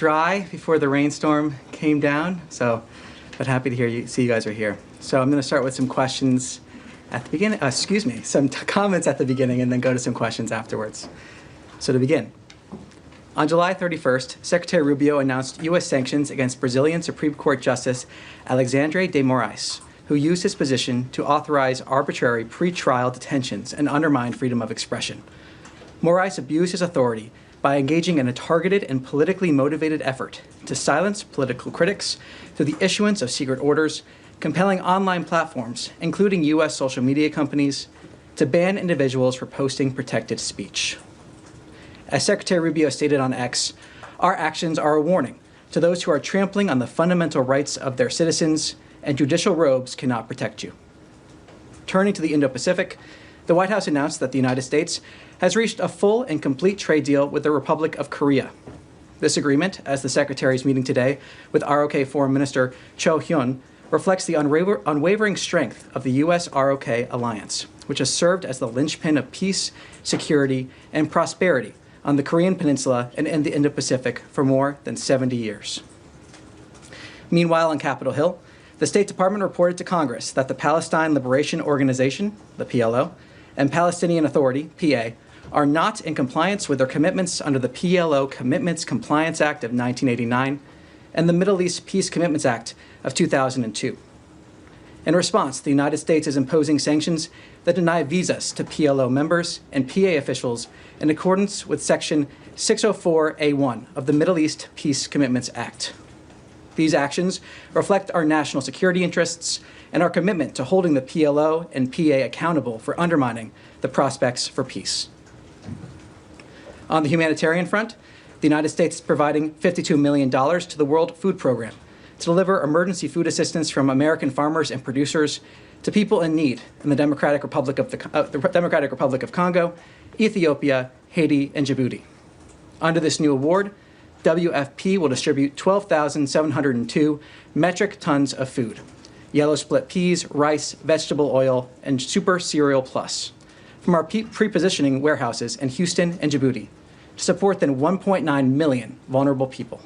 Dry before the rainstorm came down, but happy to see you guys are here. So I'm going to start with some questions at the beginning, some comments at the beginning, and then go to some questions afterwards. So to begin, on July 31st, Secretary Rubio announced U.S. sanctions against Brazilian Supreme Court Justice Alexandre de Moraes, who used his position to authorize arbitrary pre-trial detentions and undermine freedom of expression. Moraes abused his authority by engaging in a targeted and politically motivated effort to silence political critics through the issuance of secret orders, compelling online platforms, including U.S. social media companies, to ban individuals for posting protected speech. As Secretary Rubio stated on X, our actions are a warning to those who are trampling on the fundamental rights of their citizens, and judicial robes cannot protect you. Turning to the Indo-Pacific, the White House announced that the United States has reached a full and complete trade deal with the Republic of Korea. This agreement, as the Secretary is meeting today with ROK Foreign Minister Cho Hyun, reflects the unwavering strength of the U.S.-ROK alliance, which has served as the linchpin of peace, security, and prosperity on the Korean Peninsula and in the Indo-Pacific for more than 70 years. Meanwhile, on Capitol Hill, the State Department reported to Congress that the Palestine Liberation Organization, the PLO, and Palestinian Authority, PA, are not in compliance with their commitments under the PLO Commitments Compliance Act of 1989 and the Middle East Peace Commitments Act of 2002. In response, the United States is imposing sanctions that deny visas to PLO members and PA officials in accordance with Section 604A1 of the Middle East Peace Commitments Act. These actions reflect our national security interests and our commitment to holding the PLO and PA accountable for undermining the prospects for peace. On the humanitarian front, the United States is providing $52 million to the World Food Program to deliver emergency food assistance from American farmers and producers to people in need in the Democratic Republic of Congo, Ethiopia, Haiti, and Djibouti. Under this new award, WFP will distribute 12,702 metric tons of food, yellow split peas, rice, vegetable oil, and Super Cereal Plus from our pre-positioning warehouses in Houston and Djibouti to support than 1.9 million vulnerable people.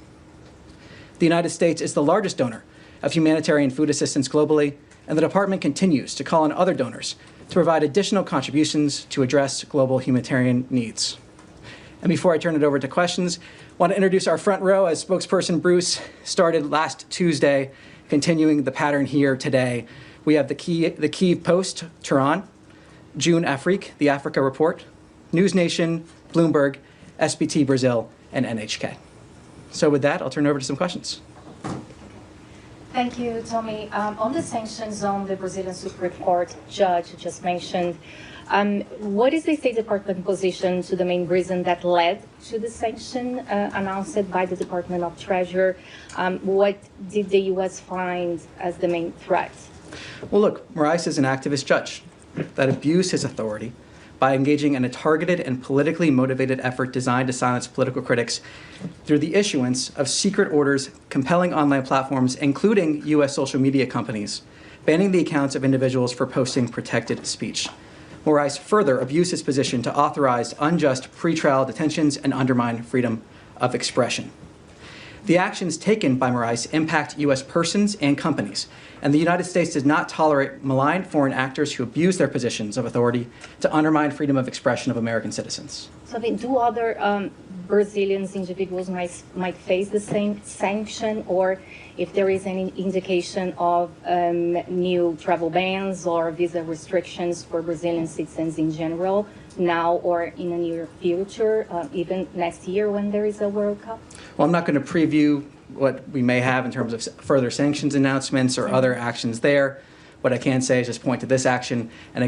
The United States is the largest donor of humanitarian food assistance globally, and the department continues to call on other donors to provide additional contributions to address global humanitarian needs. And before I turn it over to questions, I want to introduce our front row as spokesperson Bruce started last Tuesday, continuing the pattern here today. We have the Kyiv Post, Tehran, June Afrique, the Africa Report, News Nation, Bloomberg, SBT Brazil, and NHK. So with that, I'll turn it over to some questions. Thank you, Tommy. On the sanctions on the Brazilian Supreme Court judge just mentioned, what is the State Department position to the main reason that led to the sanction announced by the Department of Treasury? What did the U.S. find as the main threat? Well, look, Moraes is an activist judge that abused his authority by engaging in a targeted and politically motivated effort designed to silence political critics through the issuance of secret orders compelling online platforms, including U.S. social media companies, banning the accounts of individuals for posting protected speech. Moraes further abused his position to authorize unjust pretrial detentions and undermine freedom of expression. The actions taken by Moraes impact U.S. persons and companies, and the United States does not tolerate malign foreign actors who abuse their positions of authority to undermine freedom of expression of American citizens. So do other Brazilians individuals might face the same sanction, or if there is any indication of new travel bans or visa restrictions for Brazilian citizens in general, now or in the near future, even next year when there is a World Cup? Well, I'm not going to preview what we may have in terms of further sanctions announcements or other actions there. What I can say is just point to this action and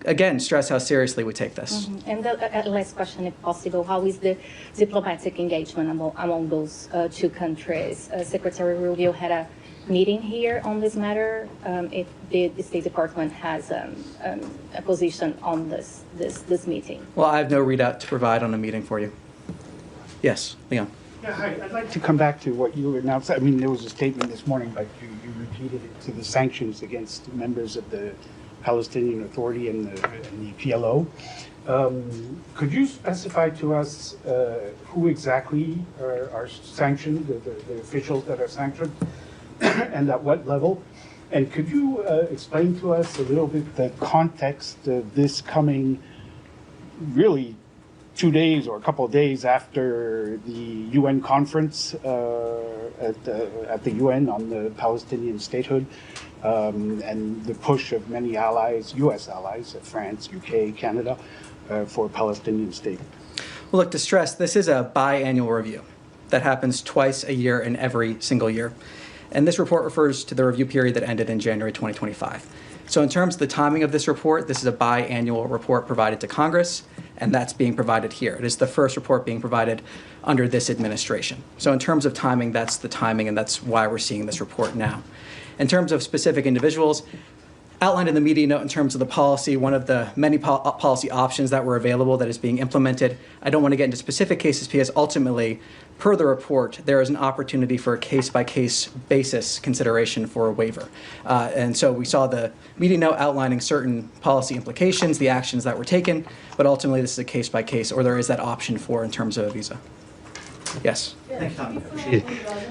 again stress how seriously we take this. Mm-hmm. And the last question, if possible, how is the diplomatic engagement among those two countries? Secretary Rubio had a meeting here on this matter. If the State Department has a position on this meeting. Well, I have no readout to provide on the meeting for you. Yes, Leon. Yeah, hi. I'd like to come back to what you announced. I mean, there was a statement this morning, but you repeated it, to the sanctions against members of the Palestinian Authority and the PLO. Could you specify to us who exactly are sanctioned, the officials that are sanctioned, and at what level? And could you explain to us a little bit the context of this coming really 2 days or a couple of days after the UN conference at the UN on the Palestinian statehood, and the push of many allies, US allies, France, UK, Canada, for a Palestinian state? Well, look, to stress, this is a biannual review that happens twice a year in every single year. And this report refers to the review period that ended in January 2025. So in terms of the timing of this report, this is a biannual report provided to Congress, and that's being provided here. It is the first report being provided under this administration. So in terms of timing, that's the timing, and that's why we're seeing this report now. In terms of specific individuals, outlined in the media note in terms of the policy, one of the many policy options that were available that is being implemented. I don't want to get into specific cases because ultimately, per the report, there is an opportunity for a case-by-case basis consideration for a waiver. And so we saw the media note outlining certain policy implications, the actions that were taken, but ultimately this is a case-by-case, or there is that option for in terms of a visa. Yes? Thanks, Tommy. Appreciate it.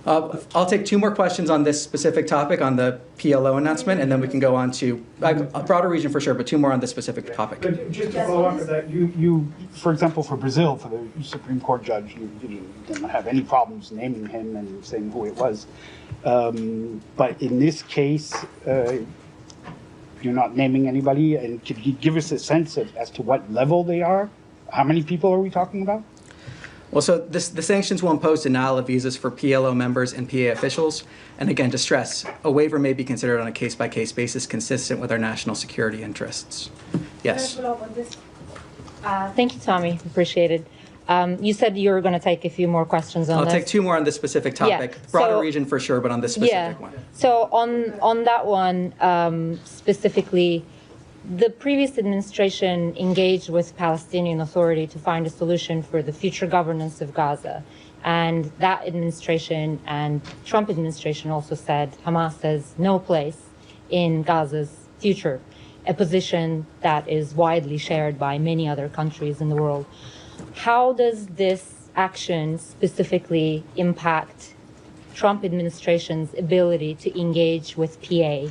I'll take 2 more questions on this specific topic, on the PLO announcement, and then we can go on to a broader region for sure, but 2 more on this specific topic. But just to follow up with that, you, for example, for Brazil, for the Supreme Court judge, you didn't have any problems naming him and saying who it was. But in this case, you're not naming anybody, and could you give us a sense as to what level they are? How many people are we talking about? Well, so the sanctions will impose denial of visas for PLO members and PA officials. And again, to stress, a waiver may be considered on a case-by-case basis consistent with our national security interests. Yes? Thank you, Tommy. Appreciate it. You said you were going to take a few more questions on this. I'll take 2 more on this specific topic. Yeah. Broader region for sure, but on this specific one. So on that one, specifically, the previous administration engaged with Palestinian Authority to find a solution for the future governance of Gaza. And that administration and Trump administration also said Hamas has no place in Gaza's future, a position that is widely shared by many other countries in the world. How does this action specifically impact Trump administration's ability to engage with PA?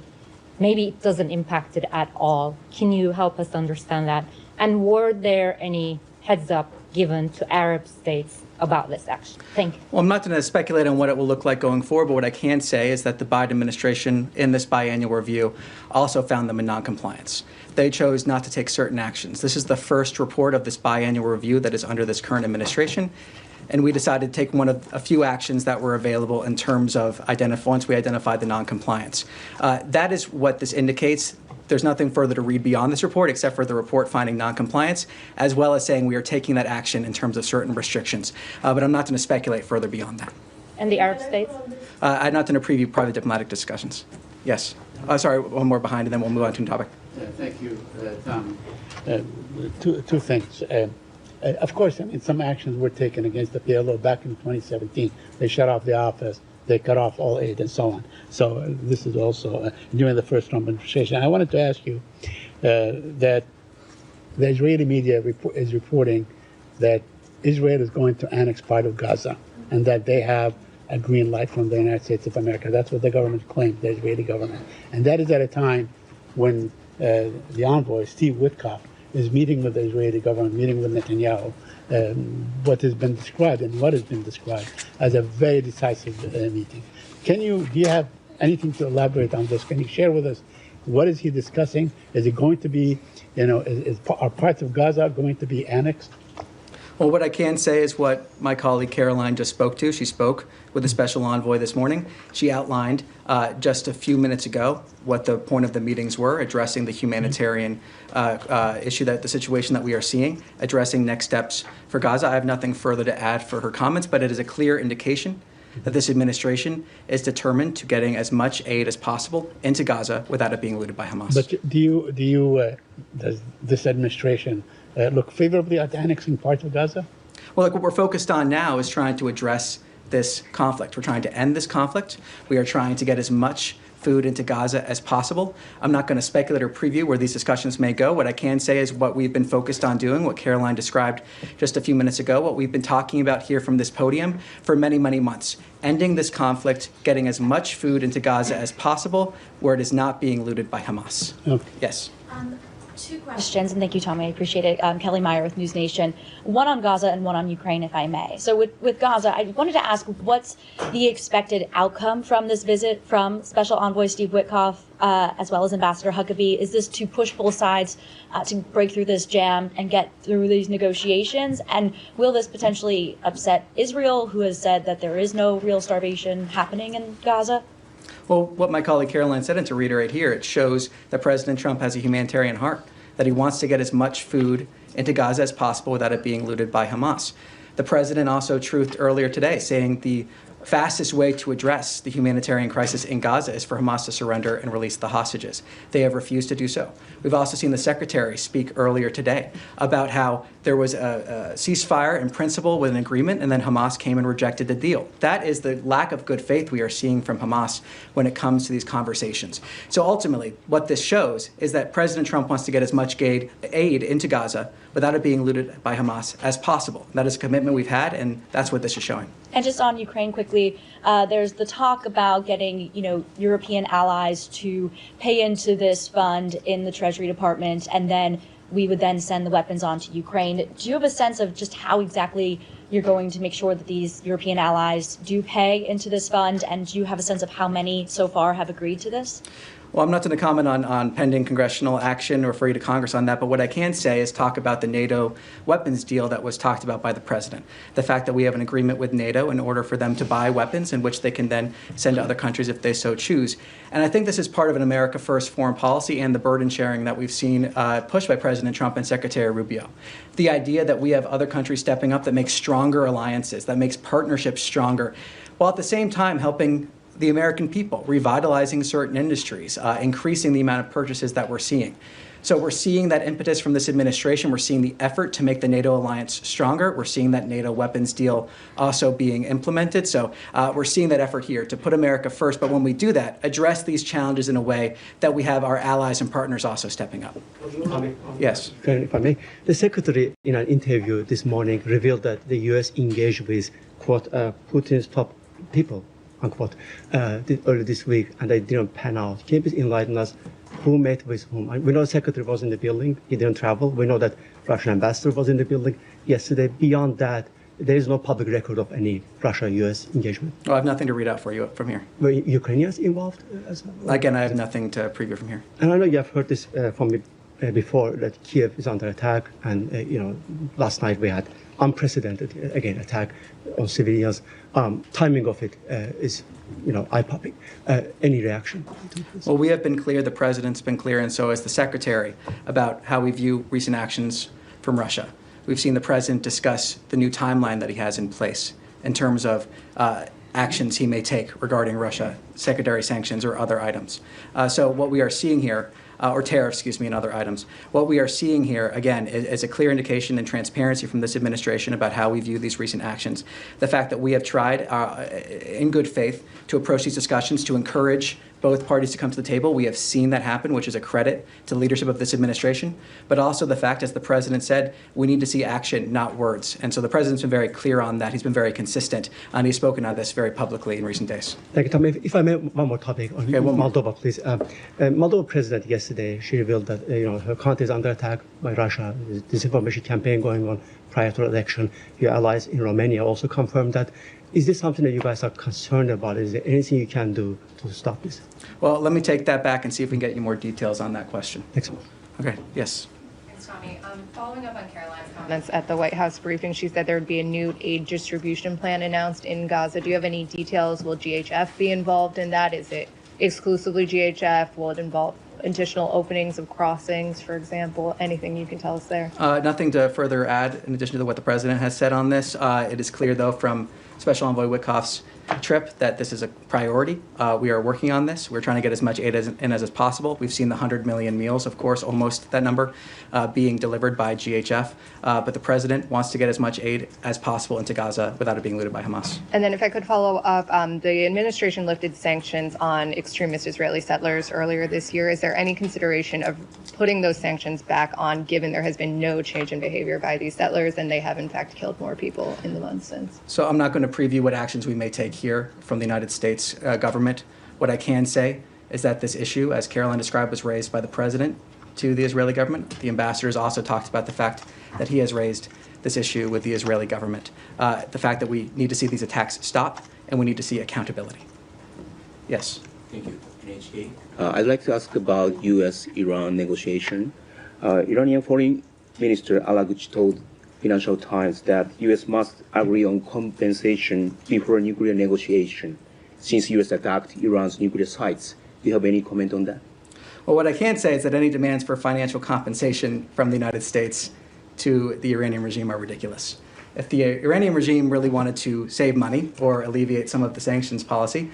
Maybe it doesn't impact it at all. Can you help us understand that? And were there any heads up given to Arab states about this action? Thank you. Well, I'm not going to speculate on what it will look like going forward, but what I can say is that the Biden administration in this biannual review also found them in noncompliance. They chose not to take certain actions. This is the first report of this biannual review that is under this current administration. And we decided to take one of a few actions that were available in terms of once we identified the noncompliance. That is what this indicates. There's nothing further to read beyond this report except for the report finding noncompliance, as well as saying we are taking that action in terms of certain restrictions. But I'm not going to speculate further beyond that. And the Arab states? I'm not going to preview private diplomatic discussions. Yes. Sorry, one more behind, and then we'll move on to a topic. Thank you, Tom. Two things. Of course, I mean, some actions were taken against the PLO back in 2017. They shut off the office, they cut off all aid, and so on. So this is also during the first Trump administration. I wanted to ask you that the Israeli media is reporting that Israel is going to annex part of Gaza and that they have a green light from the United States of America. That's what the government claims, the Israeli government. And that is at a time when the envoy, Steve Witkoff, is meeting with the Israeli government, meeting with Netanyahu, what has been described as a very decisive meeting. Do you have anything to elaborate on this? Can you share with us what is he discussing? Is it going to be, are parts of Gaza going to be annexed? Well, what I can say is what my colleague Caroline just spoke to. She spoke with the special envoy this morning. She outlined just a few minutes ago what the point of the meetings were, addressing the humanitarian issue, the situation that we are seeing, addressing next steps for Gaza. I have nothing further to add for her comments, but it is a clear indication that this administration is determined to getting as much aid as possible into Gaza without it being looted by Hamas. But does this administration look favorably at annexing parts of Gaza? Well, look, what we're focused on now is trying to address this conflict. We're trying to end this conflict. We are trying to get as much food into Gaza as possible. I'm not going to speculate or preview where these discussions may go. What I can say is what we've been focused on doing, what Caroline described just a few minutes ago, what we've been talking about here from this podium for many, many months. Ending this conflict, getting as much food into Gaza as possible where it is not being looted by Hamas. Okay. Yes. Two questions, and thank you, Tommy. I appreciate it. Kelly Meyer with News Nation. One on Gaza and one on Ukraine, if I may. So with Gaza, I wanted to ask what's the expected outcome from this visit from Special Envoy Steve Witkoff as well as Ambassador Huckabee? Is this to push both sides to break through this jam and get through these negotiations? And will this potentially upset Israel, who has said that there is no real starvation happening in Gaza? Well, what my colleague Caroline said, and to reiterate here, it shows that President Trump has a humanitarian heart, that he wants to get as much food into Gaza as possible without it being looted by Hamas. The president also truthed earlier today, saying the fastest way to address the humanitarian crisis in Gaza is for Hamas to surrender and release the hostages. They have refused to do so. We've also seen the secretary speak earlier today about how there was a ceasefire in principle with an agreement, and then Hamas came and rejected the deal. That is the lack of good faith we are seeing from Hamas when it comes to these conversations. So ultimately, what this shows is that President Trump wants to get as much aid into Gaza without it being looted by Hamas as possible. That is a commitment we've had, and that's what this is showing. And just on Ukraine quickly, there's the talk about getting, European allies to pay into this fund in the Treasury Department, and then we would then send the weapons on to Ukraine. Do you have a sense of just how exactly you're going to make sure that these European allies do pay into this fund? And do you have a sense of how many so far have agreed to this? Well, I'm not going to comment on pending congressional action or refer you to Congress on that, but what I can say is talk about the NATO weapons deal that was talked about by the president. The fact that we have an agreement with NATO in order for them to buy weapons in which they can then send to other countries if they so choose. And I think this is part of an America First foreign policy and the burden sharing that we've seen pushed by President Trump and Secretary Rubio. The idea that we have other countries stepping up that makes stronger alliances, that makes partnerships stronger, while at the same time helping the American people, revitalizing certain industries, increasing the amount of purchases that we're seeing. So we're seeing that impetus from this administration. We're seeing the effort to make the NATO alliance stronger. We're seeing that NATO weapons deal also being implemented. So we're seeing that effort here to put America first. But when we do that, address these challenges in a way that we have our allies and partners also stepping up. Yes. If I may, the secretary in an interview this morning revealed that the U.S. engaged with, quote, Putin's top people, unquote, early this week, and they didn't pan out. Can you please enlighten us who met with whom? We know the secretary was in the building. He didn't travel. We know that Russian ambassador was in the building yesterday. Beyond that, there is no public record of any Russia-U.S. engagement. Well, I have nothing to read out for you from here. Were Ukrainians involved as well? Again, I have nothing to preview from here. And I know you have heard this from me before, that Kiev is under attack, and last night we had unprecedented attack on civilians. Timing of it is eye-popping. Any reaction? Well, we have been clear, the president's been clear, and so has the secretary, about how we view recent actions from Russia. We've seen the president discuss the new timeline that he has in place in terms of actions he may take regarding Russia, secondary sanctions or other items. So what we are seeing here, or tariffs, and other items. What we are seeing here, again, is a clear indication and transparency from this administration about how we view these recent actions. The fact that we have tried, in good faith, to approach these discussions to encourage both parties to come to the table. We have seen that happen, which is a credit to the leadership of this administration. But also the fact, as the president said, we need to see action, not words. And so the president's been very clear on that. He's been very consistent, and he's spoken on this very publicly in recent days. Thank you, Tom. If I may, one more topic on Moldova, please. Moldova president yesterday, she revealed that her country is under attack by Russia. There's disinformation campaign going on prior to the election. Your allies in Romania also confirmed that. Is this something that you guys are concerned about? Is there anything you can do to stop this? Well, let me take that back and see if we can get you more details on that question. Excellent. Okay, yes. Thanks, Tommy. Following up on Caroline's comments at the White House briefing, she said there would be a new aid distribution plan announced in Gaza. Do you have any details? Will GHF be involved in that? Is it exclusively GHF? Will it involve additional openings of crossings, for example? Anything you can tell us there? Nothing to further add in addition to what the president has said on this. It is clear, though, from Special Envoy Witkoff's trip that this is a priority. We are working on this. We're trying to get as much aid as possible. We've seen the 100 million meals, of course, almost that number, being delivered by GHF. But the president wants to get as much aid as possible into Gaza without it being looted by Hamas. And then if I could follow up, the administration lifted sanctions on extremist Israeli settlers earlier this year. Is there any consideration of putting those sanctions back on, given there has been no change in behavior by these settlers and they have in fact killed more people in the months since? So I'm not going to preview what actions we may take here from the United States government. What I can say is that this issue, as Caroline described, was raised by the president to the Israeli government. The ambassador has also talked about the fact that he has raised this issue with the Israeli government. The fact that we need to see these attacks stop and we need to see accountability. Yes. Thank you. NHK. I'd like to ask about U.S.-Iran negotiation. Iranian Foreign Minister Alaguchi told Financial Times that U.S. must agree on compensation before nuclear negotiation, since U.S. attacked Iran's nuclear sites. Do you have any comment on that? Well, what I can say is that any demands for financial compensation from the United States to the Iranian regime are ridiculous. If the Iranian regime really wanted to save money or alleviate some of the sanctions policy,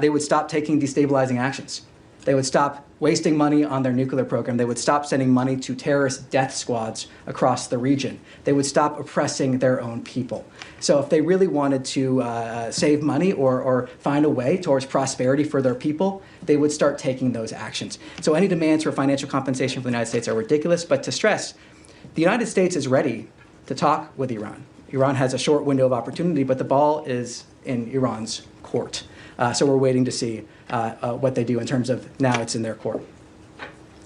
they would stop taking destabilizing actions. They would stop wasting money on their nuclear program. They would stop sending money to terrorist death squads across the region. They would stop oppressing their own people. So if they really wanted to save money or find a way towards prosperity for their people, they would start taking those actions. So any demands for financial compensation from the United States are ridiculous. But to stress, the United States is ready to talk with Iran. Iran has a short window of opportunity, but the ball is in Iran's court. So we're waiting to see what they do in terms of now it's in their court.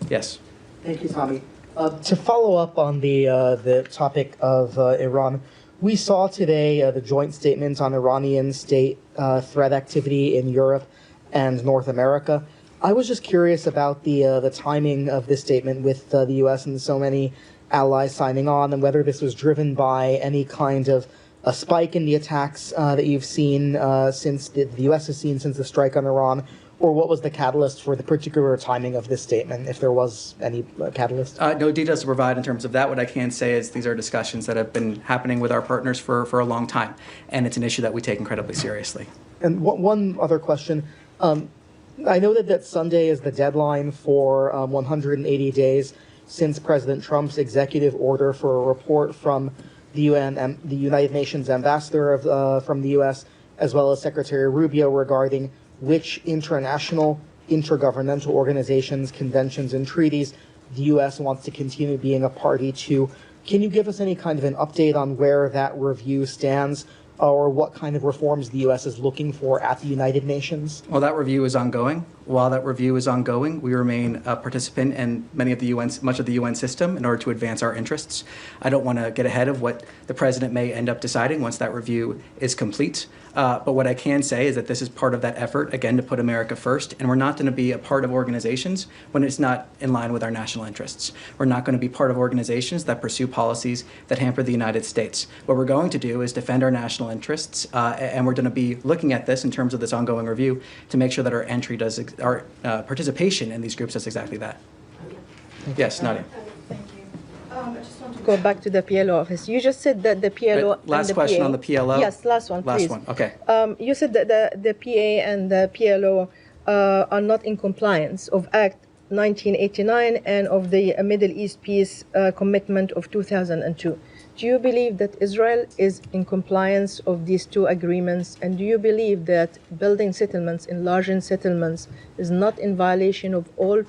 Yes. Thank you, Tommy. To follow up on the topic of Iran, we saw today the joint statement on Iranian state threat activity in Europe and North America. I was just curious about the timing of this statement with the U.S. and so many allies signing on, and whether this was driven by any kind of a spike in the attacks that you've seen since the U.S. has seen since the strike on Iran, or what was the catalyst for the particular timing of this statement, if there was any catalyst? No details to provide in terms of that. What I can say is these are discussions that have been happening with our partners for a long time, and it's an issue that we take incredibly seriously. And one other question. I know that Sunday is the deadline for 180 days since President Trump's executive order for a report from the UN and the United Nations ambassador from the U.S., as well as Secretary Rubio, regarding which international intergovernmental organizations, conventions, and treaties the U.S. wants to continue being a party to. Can you give us any kind of an update on where that review stands, or what kind of reforms the U.S. is looking for at the United Nations? Well, that review is ongoing. While that review is ongoing, we remain a participant in much of the UN system in order to advance our interests. I don't want to get ahead of what the president may end up deciding once that review is complete. But what I can say is that this is part of that effort, again, to put America first. And we're not going to be a part of organizations when it's not in line with our national interests. We're not going to be part of organizations that pursue policies that hamper the United States. What we're going to do is defend our national interests. And we're going to be looking at this in terms of this ongoing review to make sure that our participation in these groups does exactly that. Yes, Nadia. Thank you. I just want to go back to the PLO office. You just said that the PLO last question on the PLO. Yes, last one, please. Last one. Okay. You said that the PA and the PLO are not in compliance of Act 1989 and of the Middle East Peace Commitment of 2002. Do you believe that Israel is in compliance of these two agreements? And do you believe that building settlements, enlarging settlements, is not in violation of all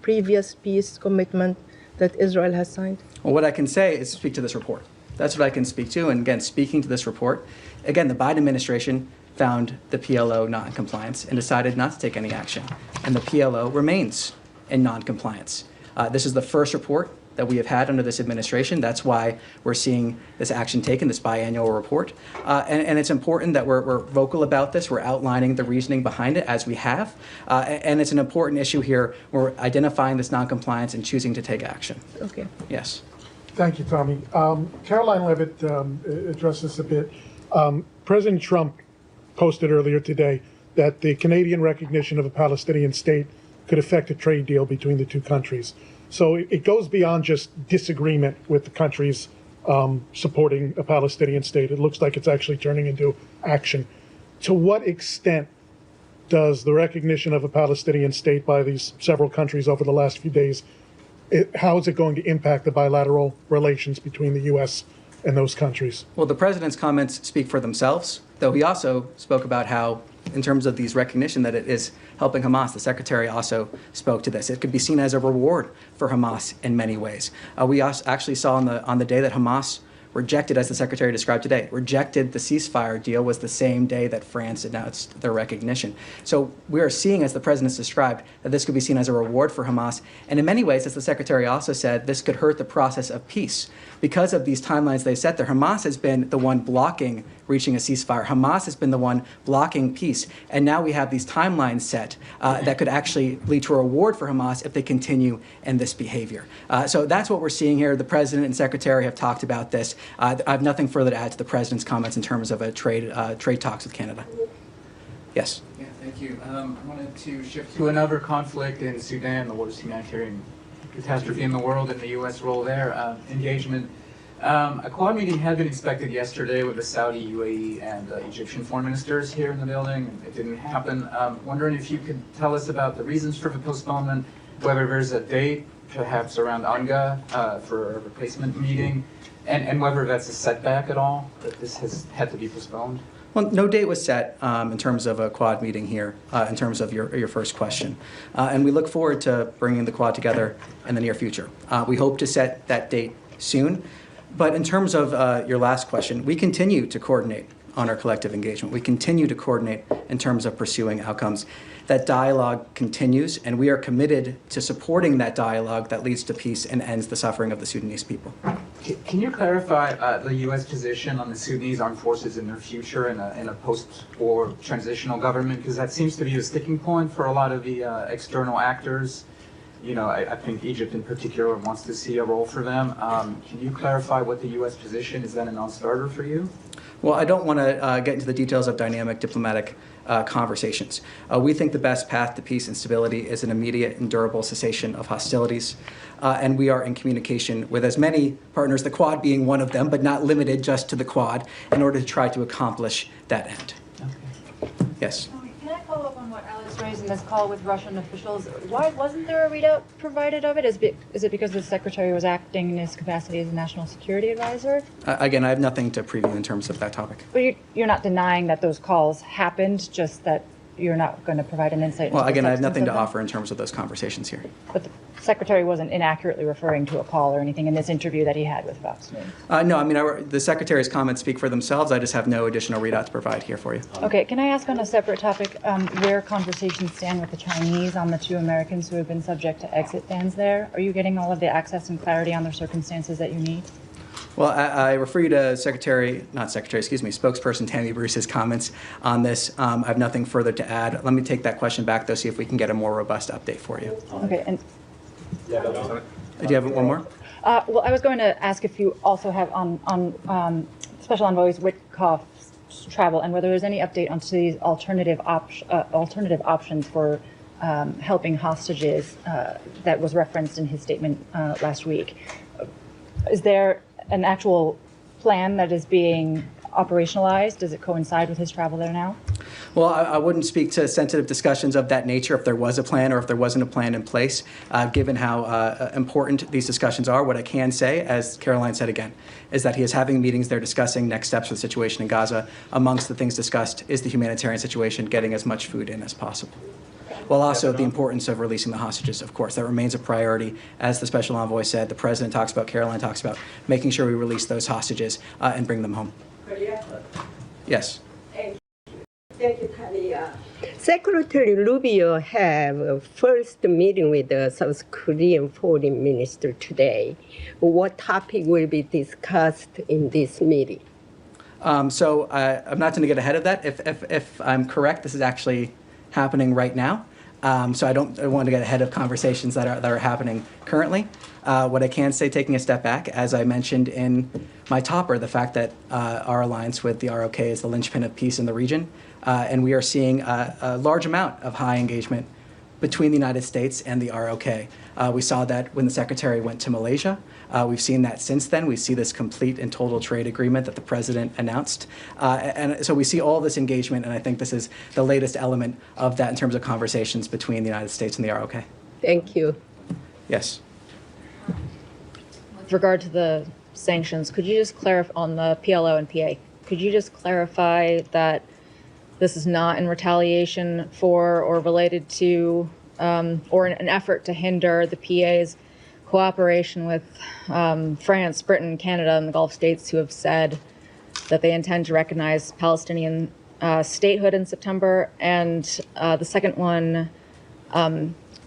previous peace commitment that Israel has signed? Well, what I can say is speak to this report. That's what I can speak to. And again, speaking to this report, again, the Biden administration found the PLO not in compliance and decided not to take any action. And the PLO remains in non-compliance. This is the first report that we have had under this administration. That's why we're seeing this action taken, this biannual report. And it's important that we're vocal about this. We're outlining the reasoning behind it as we have. And it's an important issue here. We're identifying this noncompliance and choosing to take action. Okay. Yes. Thank you, Tommy. Caroline Levitt addressed this a bit. President Trump posted earlier today that the Canadian recognition of a Palestinian state could affect a trade deal between the two countries. So it goes beyond just disagreement with the countries supporting a Palestinian state. It looks like it's actually turning into action. To what extent does the recognition of a Palestinian state by these several countries over the last few days, how is it going to impact the bilateral relations between the U.S. and those countries? Well, the president's comments speak for themselves, though he also spoke about how, in terms of these recognition that it is helping Hamas, the secretary also spoke to this. It could be seen as a reward for Hamas in many ways. We also actually saw on the day that Hamas rejected, as the secretary described today, rejected the ceasefire deal was the same day that France announced their recognition. So we are seeing, as the president's described, that this could be seen as a reward for Hamas. And in many ways, as the secretary also said, this could hurt the process of peace. Because of these timelines they set there, Hamas has been the one blocking reaching a ceasefire. Hamas has been the one blocking peace. And now we have these timelines set that could actually lead to a reward for Hamas if they continue in this behavior. So that's what we're seeing here. The president and secretary have talked about this. I have nothing further to add to the president's comments in terms of a trade talks with Canada. Yes. Yeah, thank you. I wanted to shift to another conflict in Sudan, the worst humanitarian catastrophe in the world, and the U.S. role there, engagement. A Quad meeting had been expected yesterday with the Saudi, UAE, and Egyptian foreign ministers here in the building. It didn't happen. Wondering if you could tell us about the reasons for the postponement, whether there's a date, perhaps around UNGA, for a replacement meeting, and whether that's a setback at all, that this has had to be postponed. Well, no date was set in terms of a Quad meeting here, in terms of your first question. And we look forward to bringing the Quad together in the near future. We hope to set that date soon. But in terms of your last question, we continue to coordinate on our collective engagement. We continue to coordinate in terms of pursuing outcomes. That dialogue continues, and we are committed to supporting that dialogue that leads to peace and ends the suffering of the Sudanese people. Can you clarify the U.S. position on the Sudanese armed forces and their future in a post-war transitional government? Because that seems to be a sticking point for a lot of the external actors. You know, I think Egypt in particular wants to see a role for them. Can you clarify what the U.S. position is? That a non-starter for you? Well, I don't want to get into the details of dynamic diplomatic conversations. We think the best path to peace and stability is an immediate and durable cessation of hostilities. And we are in communication with as many partners, the Quad being one of them, but not limited just to the Quad, in order to try to accomplish that end. Okay. Yes. Can I follow up on what Alex raised in this call with Russian officials? Why wasn't there a readout provided of it? Is it because the secretary was acting in his capacity as a national security advisor? Again, I have nothing to preview in terms of that topic. But you're not denying that those calls happened, just that you're not going to provide an insight into Well, again, the I have nothing to substance of offer in terms of those conversations here. But the secretary wasn't inaccurately referring to a call or anything in this interview that he had with Fox News. No, I mean, the secretary's comments speak for themselves. I just have no additional readout to provide here for you. Okay, can I ask on a separate topic where conversations stand with the Chinese on the 2 Americans who have been subject to exit bans there? Are you getting all of the access and clarity on their circumstances that you need? Well, I refer you to Spokesperson Tammy Bruce's comments on this. I have nothing further to add. Let me take that question back, though, see if we can get a more robust update for you. Okay, and Do you have one more? well, I was going to ask if you also have on Special Envoy Witkoff's travel and whether there's any update on these alternative options for helping hostages that was referenced in his statement last week. Is there an actual plan that is being operationalized? Does it coincide with his travel there now? Well, I wouldn't speak to sensitive discussions of that nature if there was a plan or if there wasn't a plan in place, given how important these discussions are. What I can say, as Caroline said again, is that he is having meetings there discussing next steps for the situation in Gaza. Amongst the things discussed is the humanitarian situation, getting as much food in as possible. Well, also the importance of releasing the hostages, of course. That remains a priority. As the Special Envoy said, the President talks about, Caroline talks about, making sure we release those hostages and bring them home. Yes. Thank you, Talia. Secretary Rubio have a first meeting with the South Korean Foreign Minister today. What topic will be discussed in this meeting? So I'm not going to get ahead of that. If I'm correct, this is actually happening right now. So I want to get ahead of conversations that are happening currently. What I can say, taking a step back, as I mentioned in my topper, the fact that our alliance with the ROK is the linchpin of peace in the region, and we are seeing a large amount of high engagement between the United States and the ROK. We saw that when the Secretary went to Malaysia. We've seen that since then. We see this complete and total trade agreement that the President announced. And so we see all this engagement, and I think this is the latest element of that in terms of conversations between the United States and the ROK. Thank you. Yes. With regard to the sanctions, could you just clarify on the PLO and PA? Could you just clarify that this is not in retaliation for or related to or an effort to hinder the PA's cooperation with France, Britain, Canada, and the Gulf states who have said that they intend to recognize Palestinian statehood in September? And the second one,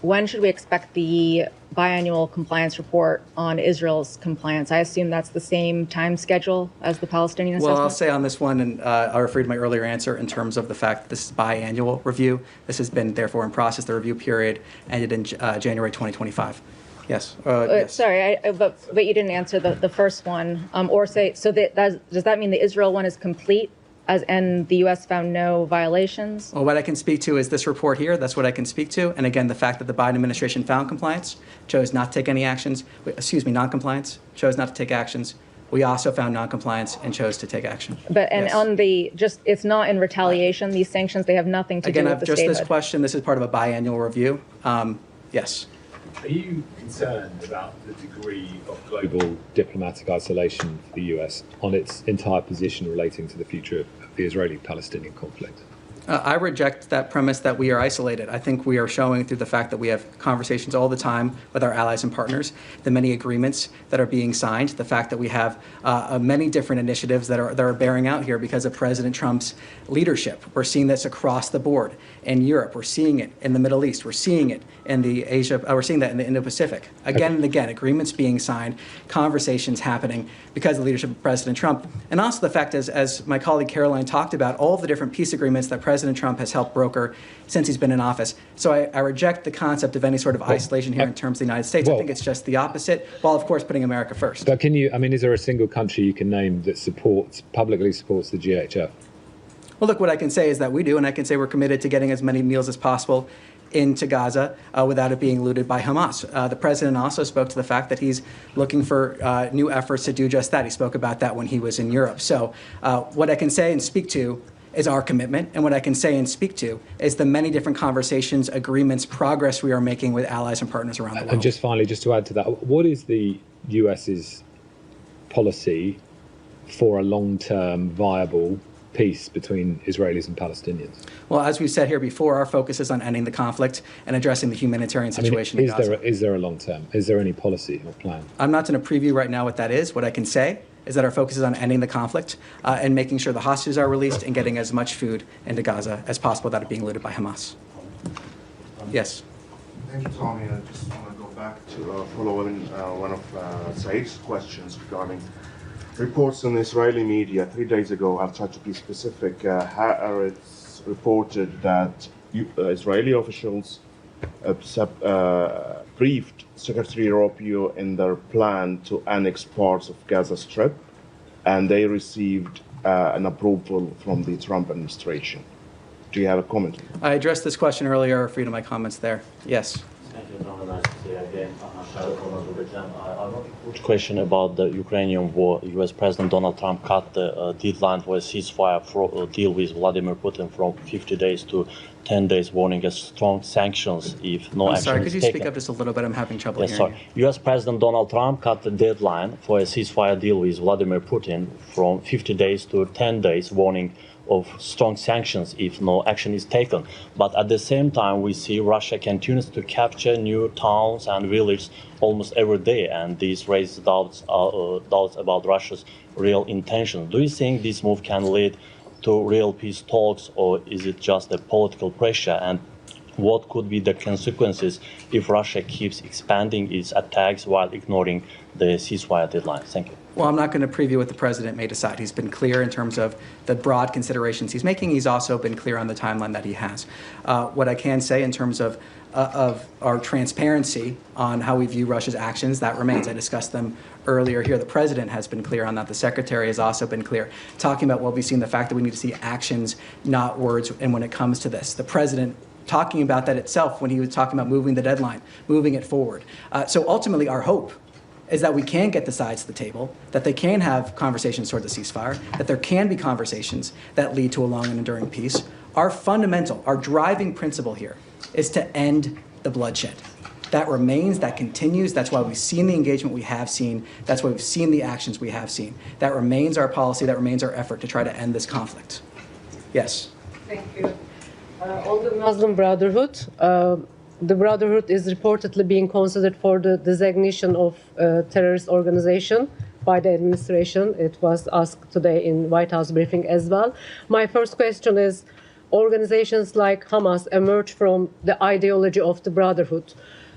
when should we expect the biannual compliance report on Israel's compliance? I assume that's the same time schedule as the Palestinian assessment? Well, I'll say on this one, and I'll refer to my earlier answer in terms of the fact that this is biannual review. This has been, therefore, in process. The review period ended in January 2025. Yes. Yes. Sorry, but you didn't answer the first one. Or say, so does that mean the Israel one is complete? And the U.S. found no violations? Well, what I can speak to is this report here. That's what I can speak to. And again, the fact that the Biden administration found compliance, chose not to take any actions. Non-compliance, chose not to take actions. We also found non-compliance and chose to take action. But yes. On it's not in retaliation. These sanctions, they have nothing to do with the statehood. Again, just this question. This is part of a biannual review. Yes. Are you concerned about the degree of global diplomatic isolation for the US on its entire position relating to the future of the Israeli-Palestinian conflict? I reject that premise that we are isolated. I think we are showing through the fact that we have conversations all the time with our allies and partners, the many agreements that are being signed, the fact that we have many different initiatives that are bearing out here because of President Trump's leadership. We're seeing this across the board in Europe. We're seeing it in the Middle East. We're seeing it in the Asia. We're seeing that in the Indo-Pacific. Again and again, agreements being signed, conversations happening because of the leadership of President Trump. And also the fact, as my colleague Caroline talked about, all of the different peace agreements that President Trump has helped broker since he's been in office. So I reject the concept of any sort of isolation here in terms of the United States. I think it's just the opposite, while of course putting America first. But is there a single country you can name that publicly supports the GHF? Well, look, what I can say is that we do, and I can say we're committed to getting as many meals as possible into Gaza without it being looted by Hamas. The president also spoke to the fact that he's looking for new efforts to do just that. He spoke about that when he was in Europe. So what I can say and speak to is our commitment, and what I can say and speak to is the many different conversations, agreements, progress we are making with allies and partners around the world. And just finally, just to add to that, what is the US's policy for a long-term viable peace between Israelis and Palestinians? Well, as we've said here before, our focus is on ending the conflict and addressing the humanitarian situation in Gaza. Is there a long-term? Is there any policy or plan? I'm not going to preview right now what that is. What I can say is that our focus is on ending the conflict and making sure the hostages are released and getting as much food into Gaza as possible without it being looted by Hamas. Yes. Thank you, Tommy. I just want to go back to following one of Said's questions regarding reports in the Israeli media. 3 days ago, I'll try to be specific, Haaretz reported that Israeli officials briefed Secretary Rubio in their plan to annex parts of Gaza Strip, and they received an approval from the Trump administration. Do you have a comment? I addressed this question earlier. Refer to my comments there. Yes. Thank you, Tom. Nice to see you again. Question about the Ukrainian war. U.S. President Donald Trump cut the deadline for a ceasefire deal with Vladimir Putin from 50 days to 10 days, warning of strong sanctions if no action is taken. Sorry, could you speak up just a little bit? I'm having trouble hearing you. U.S. President Donald Trump cut the deadline for a ceasefire deal with Vladimir Putin from 50 days to 10 days, warning of strong sanctions if no action is taken. But at the same time, we see Russia continues to capture new towns and villages almost every day, and this raises doubts about Russia's real intentions. Do you think this move can lead to real peace talks, or is it just a political pressure? And what could be the consequences if Russia keeps expanding its attacks while ignoring the ceasefire deadline? Thank you. Well, I'm not going to preview what the president may decide. He's been clear in terms of the broad considerations he's making. He's also been clear on the timeline that he has. What I can say in terms of our transparency on how we view Russia's actions, that remains. I discussed them earlier here. The president has been clear on that. The secretary has also been clear, talking about what we've seen, the fact that we need to see actions, not words. And when it comes to this, the president talking about that itself when he was talking about moving the deadline, moving it forward. So ultimately, our hope is that we can get the sides to the table, that they can have conversations toward the ceasefire, that there can be conversations that lead to a long and enduring peace. Our fundamental, our driving principle here is to end the bloodshed. That remains, that continues. That's why we've seen the engagement we have seen. That's why we've seen the actions we have seen. That remains our policy, that remains our effort to try to end this conflict. Yes? Thank you. On the Muslim Brotherhood, the Brotherhood is reportedly being considered for the designation of terrorist organization by the administration. It was asked today in White House briefing as well. My first question is, organizations like Hamas emerge from the ideology of the Brotherhood.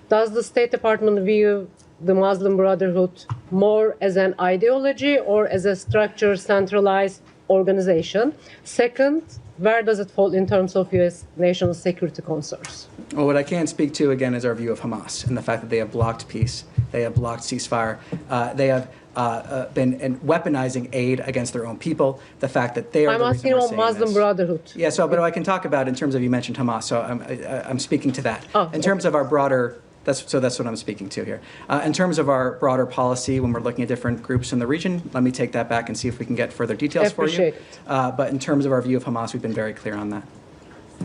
Does the State Department view the Muslim Brotherhood more as an ideology or as a structured, centralized organization? Second, where does it fall in terms of U.S. national security concerns? Well, what I can speak to, again, is our view of Hamas and the fact that they have blocked peace, they have blocked ceasefire, they have been weaponizing aid against their own people, the fact that they are I'm the asking reason we're on saying Muslim this. Brotherhood. Yeah, so, but I can talk about in terms of, you mentioned Hamas, so I'm speaking to that. In terms of our broader, that's what I'm speaking to here. In terms of our broader policy, when we're looking at different groups in the region, let me take that back and see if we can get further details for you. Appreciate it. But in terms of our view of Hamas, we've been very clear on that.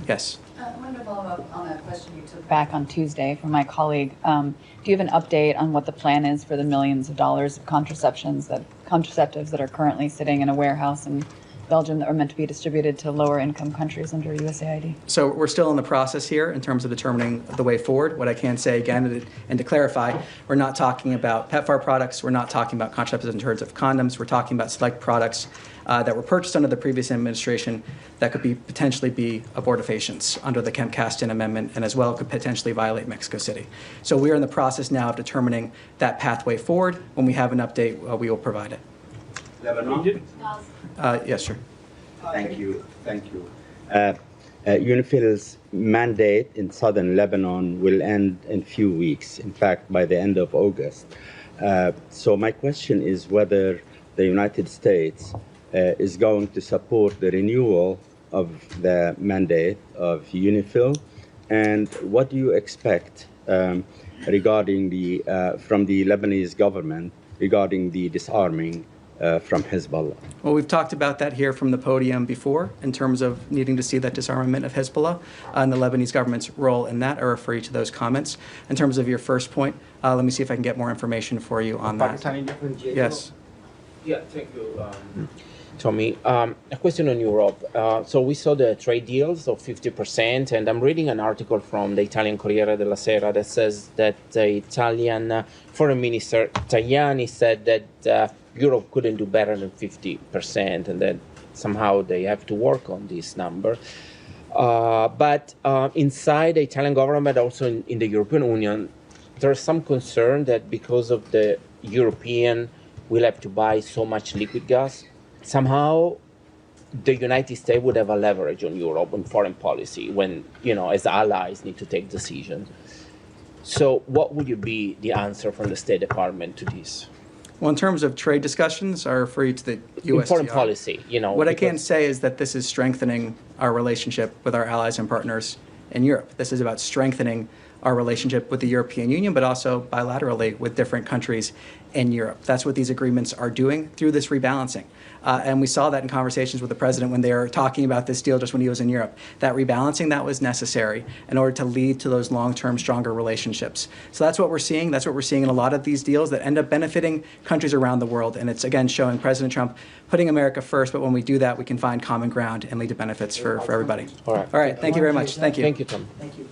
Yes? I wanted to follow up on a question you took back on Tuesday from my colleague. Do you have an update on what the plan is for the millions of dollars of contraceptives that are currently sitting in a warehouse in Belgium that are meant to be distributed to lower income countries under USAID? So we're still in the process here in terms of determining the way forward. What I can say again, and to clarify, we're not talking about PEPFAR products. We're not talking about contraceptives in terms of condoms. We're talking about select products that were purchased under the previous administration that could potentially be abortifacients under the Kemp-Kasten Amendment, and as well could potentially violate Mexico City. So we are in the process now of determining that pathway forward. When we have an update, we will provide it. Lebanon? Yes, sir. Thank you. Thank you. UNIFIL's mandate in southern Lebanon will end in a few weeks, in fact, by the end of August. So my question is whether the United States is going to support the renewal of the mandate of UNIFIL, and what do you expect regarding from the Lebanese government regarding the disarming from Hezbollah? Well, we've talked about that here from the podium before in terms of needing to see that disarmament of Hezbollah and the Lebanese government's role in that. I refer you to those comments. In terms of your first point, let me see if I can get more information for you on that. Yes. Yeah, thank you, Tommy. A question on Europe. So we saw the trade deals of 50%, and I'm reading an article from the Italian Corriere della Sera that says that the Italian Foreign Minister Tajani said that Europe couldn't do better than 50%, and that somehow they have to work on this number. But inside the Italian government, also in the European Union, there's some concern that because of the European will have to buy so much liquid gas, somehow the United States would have a leverage on Europe on foreign policy when, as allies need to take decisions. So what would be the answer from the State Department to this? Well, in terms of trade discussions, I refer you to the USTR. In foreign policy, What I can say is that this is strengthening our relationship with our allies and partners in Europe. This is about strengthening our relationship with the European Union, but also bilaterally with different countries in Europe. That's what these agreements are doing through this rebalancing. And we saw that in conversations with the president when they were talking about this deal just when he was in Europe. That rebalancing that was necessary in order to lead to those long-term, stronger relationships. So that's what we're seeing. That's what we're seeing in a lot of these deals that end up benefiting countries around the world. And it's, again, showing President Trump putting America first, but when we do that, we can find common ground and lead to benefits for everybody. All right. All right. Thank you very much. Thank you. Thank you, Tom. Thank you.